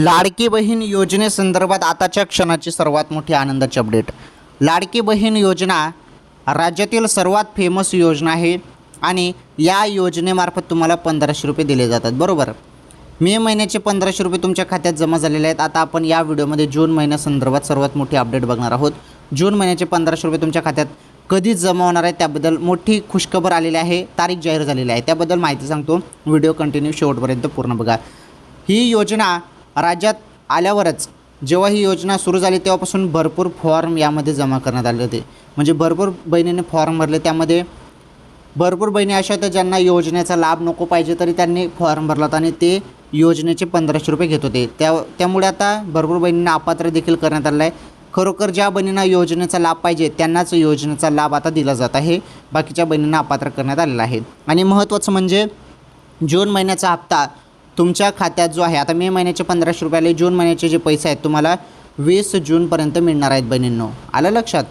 लाडकी बहीण योजनेसंदर्भात आताच्या क्षणाची सर्वात मोठी आनंदाची अपडेट. लाडकी बहीण योजना राज्यातील सर्वात फेमस योजना आहे आणि या योजनेमार्फत तुम्हाला 1500 रुपये दिले जातात. बरोबर, मे महिन्याचे 1500 रुपये तुमच्या खात्यात जमा झालेले आहेत. आता आपण या व्हिडिओमध्ये जून महिन्यासंदर्भात सर्वात मोठी अपडेट बघणार आहोत. जून महिन्याचे 1500 रुपये तुमच्या खात्यात कधी जमा होणार आहे त्याबद्दल मोठी खुशखबर आलेली आहे. तारीख जाहीर झालेली आहे, त्याबद्दल माहिती सांगतो. व्हिडिओ कंटिन्यू शेवटपर्यंत पूर्ण बघा. ही योजना राज्यात आल्यावरच, जेव्हा ही योजना सुरू झाली तेव्हापासून भरपूर फॉर्म यामध्ये जमा करण्यात आले होते. म्हणजे भरपूर बहिणींनी फॉर्म भरले. त्यामध्ये भरपूर बहिणी अशा होत्या ज्यांना योजनेचा लाभ नको पाहिजे तरी त्यांनी फॉर्म भरला होता आणि ते योजनेचे 1500 रुपये घेत होते. त्यामुळे आता भरपूर बहिणींना अपात्र देखील करण्यात आलं आहे. खरोखर ज्या बहिणींना योजनेचा लाभ पाहिजे त्यांनाच योजनेचा लाभ आता दिला जात आहे. बाकीच्या बहिणींना अपात्र करण्यात आलेला आहे. आणि महत्त्वाचं म्हणजे जून महिन्याचा हप्ता तुमच्या खात्यात जो आहे, आता मे महिन्याचे 1500 रुपये आले, जून महिन्याचे जे पैसे आहेत तुम्हाला 20 जूनपर्यंत मिळणार आहेत बहिणींनो. आलं लक्षात?